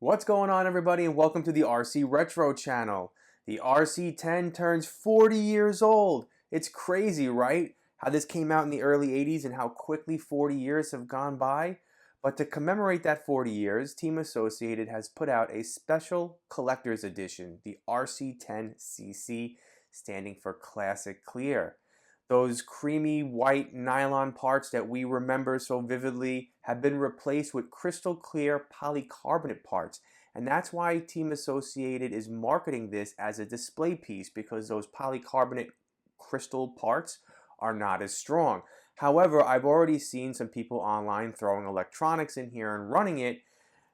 What's going on, everybody, and welcome to the RC Retro channel. The RC10 turns 40 years old. It's crazy, right? How this came out in the early 80s and how quickly 40 years have gone by. But to commemorate that 40 years, Team Associated has put out a special collector's edition, the RC10 CC, standing for Classic Clear. Those creamy white nylon parts that we remember so vividly have been replaced with crystal clear polycarbonate parts. And that's why Team Associated is marketing this as a display piece, because those polycarbonate crystal parts are not as strong. However, I've already seen some people online throwing electronics in here and running it,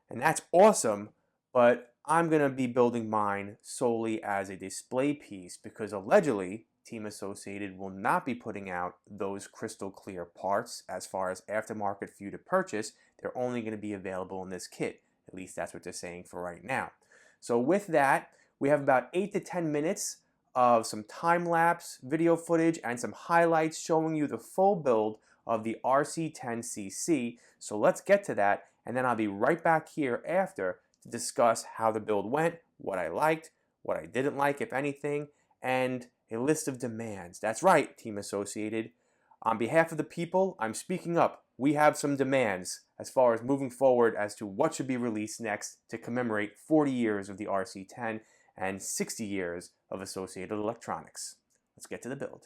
and that's awesome, but I'm going to be building mine solely as a display piece because allegedly Team Associated will not be putting out those crystal clear parts as far as aftermarket for you to purchase. They're only going to be available in this kit. At least that's what they're saying for right now. So with that, we have about 8 to 10 minutes of some time-lapse video footage and some highlights showing you the full build of the RC10 CC. So let's get to that, and then I'll be right back here after to discuss how the build went, what I liked, what I didn't like, if anything, and a list of demands. That's right, Team Associated. On behalf of the people, I'm speaking up. We have some demands as far as moving forward as to what should be released next to commemorate 40 years of the RC10 and 60 years of Associated Electronics. Let's get to the build.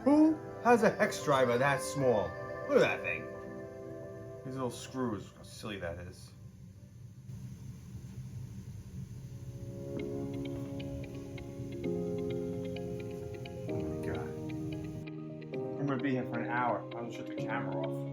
Who has a hex driver that small? Look at that thing. These little screws, how silly that is. Oh my god. I'm gonna be here for an hour. I'll shut the camera off.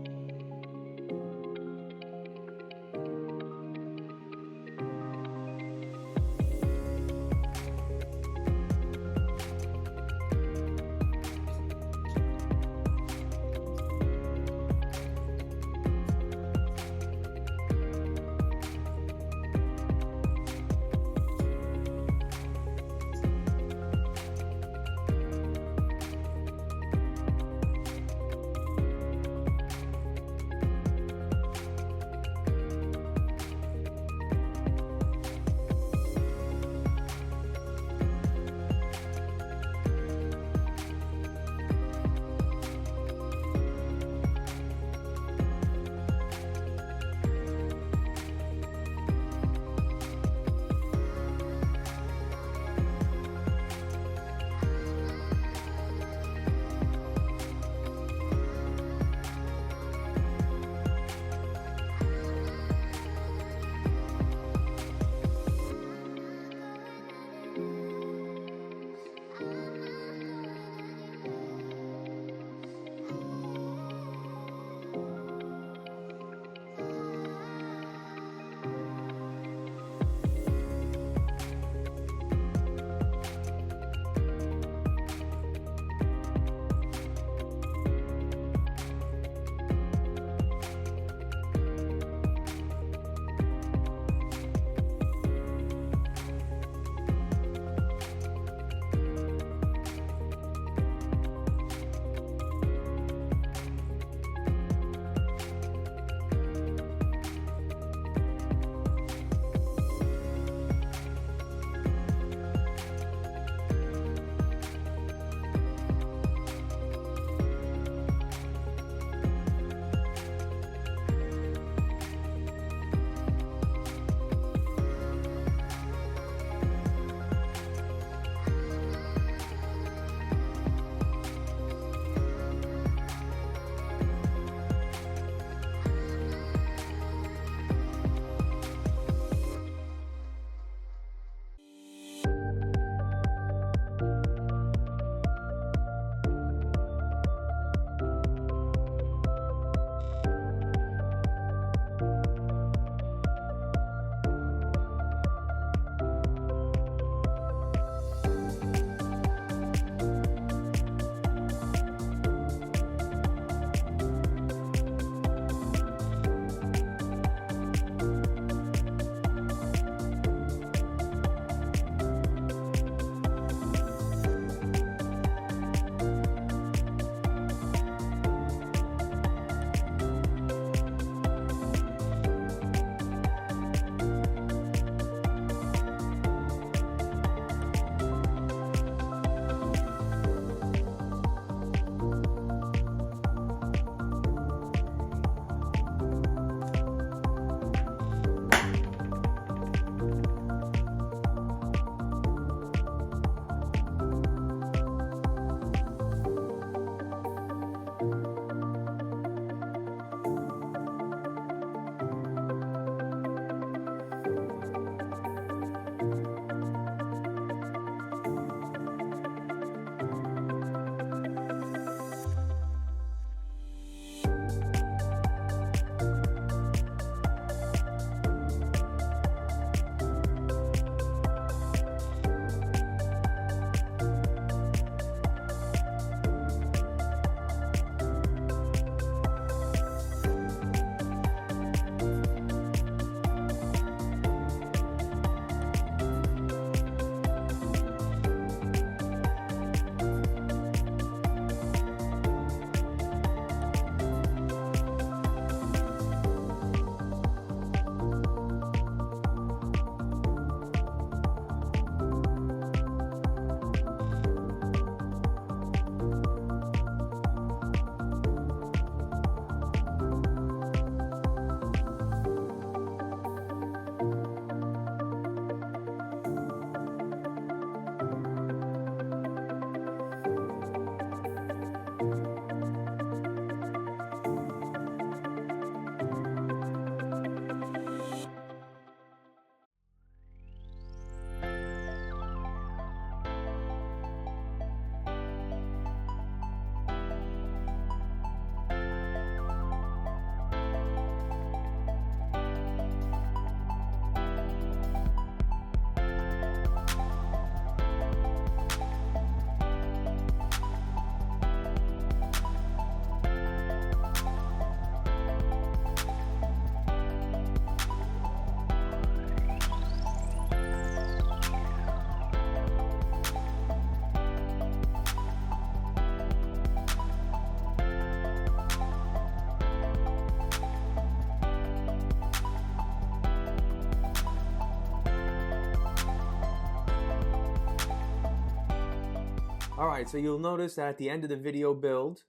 Alright, so you'll notice that at the end of the video build,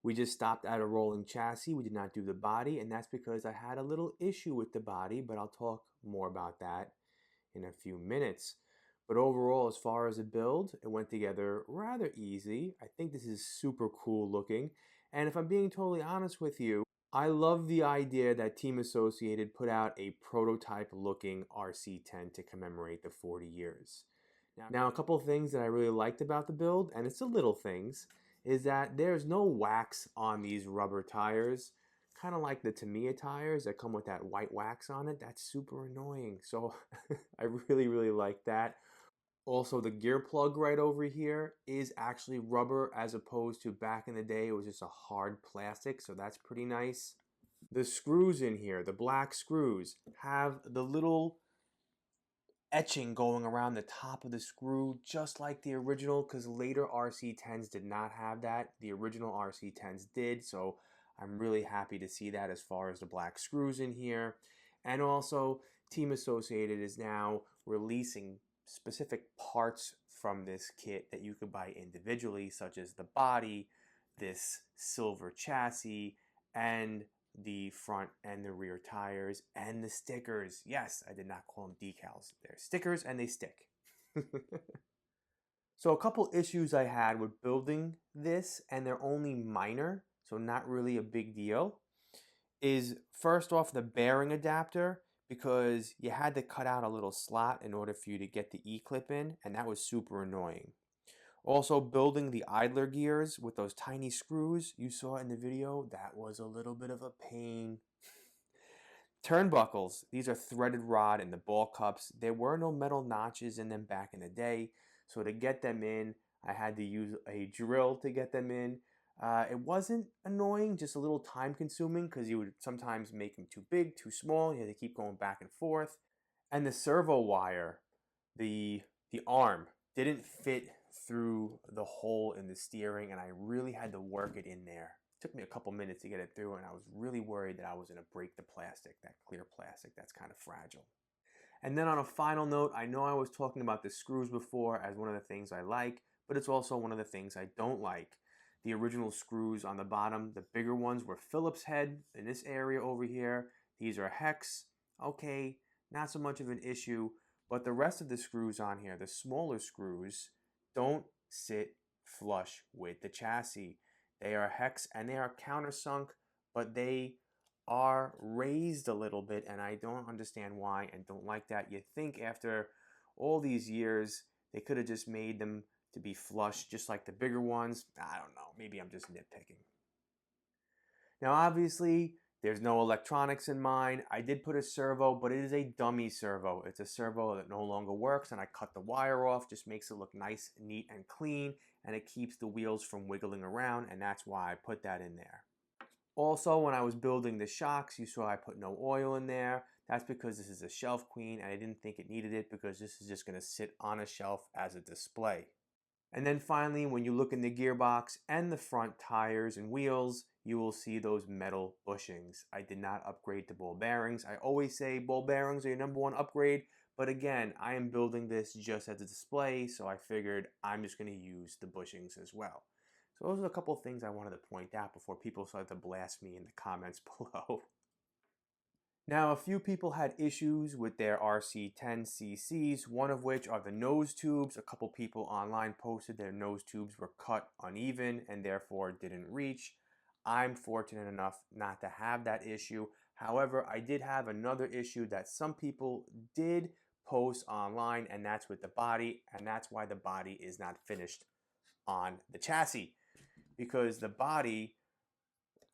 we just stopped at a rolling chassis. We did not do the body, and that's because I had a little issue with the body, but I'll talk more about that in a few minutes. But overall, as far as the build, it went together rather easy. I think this is super cool looking. And if I'm being totally honest with you, I love the idea that Team Associated put out a prototype looking RC10 to commemorate the 40 years. Now, a couple of things that I really liked about the build, and it's the little things, is that there's no wax on these rubber tires. Kind of like the Tamiya tires that come with that white wax on it. That's super annoying. So I really like that. Also, the gear plug right over here is actually rubber as opposed to back in the day it was just a hard plastic, so that's pretty nice. The screws in here, the black screws, have the little etching going around the top of the screw just like the original, because later RC10s did not have that. The original RC10s did, so I'm really happy to see that as far as the black screws in here. And also, Team Associated is now releasing specific parts from this kit that you could buy individually, such as the body, this silver chassis, and the front and the rear tires, and the stickers. Yes, I did not call them decals. They're stickers and they stick. So a couple issues I had with building this, and they're only minor, so not really a big deal, is first off the bearing adapter, because you had to cut out a little slot in order for you to get the E-clip in, and that was super annoying. Also, building the idler gears with those tiny screws you saw in the video, that was a little bit of a pain. Turnbuckles, these are threaded rod in the ball cups. There were no metal notches in them back in the day, so to get them in, I had to use a drill to get them in. It wasn't annoying, just a little time consuming, because you would sometimes make them too big, too small. You had to keep going back and forth. And the servo wire, the arm, didn't fit through the hole in the steering, and I really had to work it in there. It took me a couple minutes to get it through, and I was really worried that I was going to break the plastic, that clear plastic that's kind of fragile. And then on a final note, I know I was talking about the screws before as one of the things I like, but it's also one of the things I don't like. The original screws on the bottom, the bigger ones were Phillips head in this area over here. These are hex. Okay, not so much of an issue, but the rest of the screws on here, the smaller screws, don't sit flush with the chassis. They are hex and they are countersunk, but they are raised a little bit, and I don't understand why and don't like that. You think after all these years they could have just made them to be flush just like the bigger ones. I don't know, maybe I'm just nitpicking. Now obviously there's no electronics in mine. I did put a servo, but it is a dummy servo. It's a servo that no longer works, and I cut the wire off. Just makes it look nice, neat, and clean, and it keeps the wheels from wiggling around, and that's why I put that in there. Also, when I was building the shocks, you saw I put no oil in there. That's because this is a shelf queen, and I didn't think it needed it because this is just going to sit on a shelf as a display. And then finally, when you look in the gearbox and the front tires and wheels, you will see those metal bushings. I did not upgrade to ball bearings. I always say ball bearings are your #1 upgrade, but again, I am building this just as a display, so I figured I'm just going to use the bushings as well. So those are a couple of things I wanted to point out before people started to blast me in the comments below. Now, a few people had issues with their RC10 CCs, one of which are the nose tubes. A couple people online posted their nose tubes were cut uneven and therefore didn't reach. I'm fortunate enough not to have that issue. However, I did have another issue that some people did post online, and that's with the body, and that's why the body is not finished on the chassis. Because the body,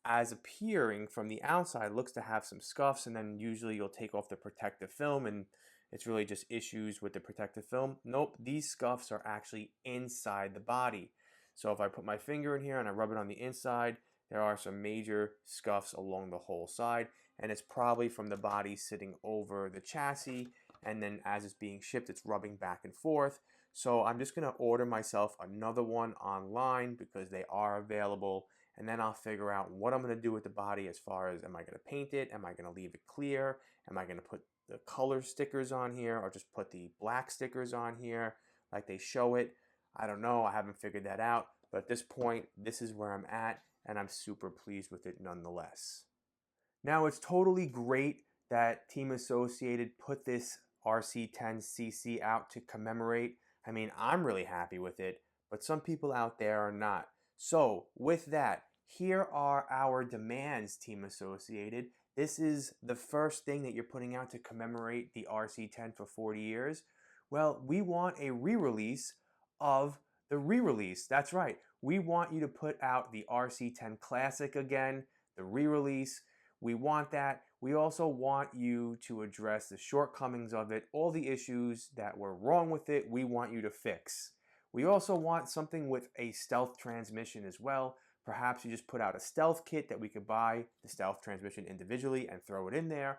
as appearing from the outside, looks to have some scuffs, and then usually you'll take off the protective film and it's really just issues with the protective film. Nope, these scuffs are actually inside the body. So if I put my finger in here and I rub it on the inside, there are some major scuffs along the whole side, and it's probably from the body sitting over the chassis, and then as it's being shipped, it's rubbing back and forth. So I'm just going to order myself another one online because they are available, and then I'll figure out what I'm going to do with the body as far as, am I going to paint it? Am I going to leave it clear? Am I going to put the color stickers on here or just put the black stickers on here like they show it? I don't know, I haven't figured that out, but at this point, this is where I'm at, and I'm super pleased with it nonetheless. Now, it's totally great that Team Associated put this RC10 CC out to commemorate. I mean, I'm really happy with it, but some people out there are not. So, with that, here are our demands, Team Associated. This is the first thing that you're putting out to commemorate the RC10 for 40 years. Well, we want a re-release of the re-release. That's right. We want you to put out the RC10 Classic again, the re-release. We want that. We also want you to address the shortcomings of it, all the issues that were wrong with it, we want you to fix. We also want something with a stealth transmission as well. Perhaps you just put out a stealth kit that we could buy the stealth transmission individually and throw it in there,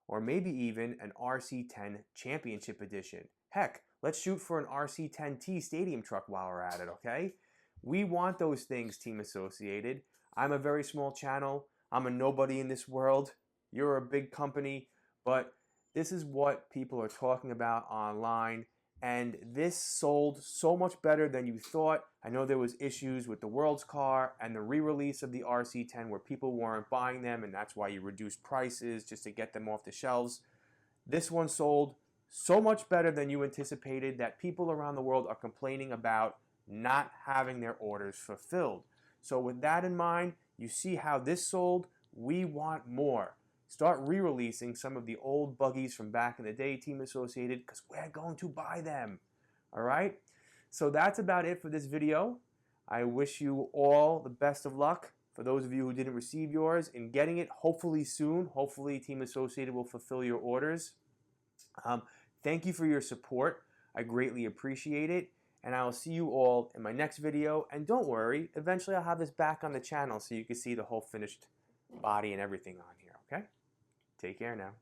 or maybe even an RC10 Championship Edition. Heck, let's shoot for an RC10T stadium truck while we're at it, okay? We want those things, Team Associated. I'm a very small channel. I'm a nobody in this world. You're a big company, but this is what people are talking about online, and this sold so much better than you thought. I know there was issues with the World's Car and the re-release of the RC10 where people weren't buying them, and that's why you reduced prices just to get them off the shelves. This one sold so much better than you anticipated that people around the world are complaining about not having their orders fulfilled. So with that in mind, you see how this sold? We want more. Start re-releasing some of the old buggies from back in the day, Team Associated, because we're going to buy them. All right? So that's about it for this video. I wish you all the best of luck. For those of you who didn't receive yours, in getting it hopefully soon. Hopefully Team Associated will fulfill your orders. Thank you for your support. I greatly appreciate it. And I will see you all in my next video. And don't worry, eventually I'll have this back on the channel so you can see the whole finished body and everything on here, okay? Take care now.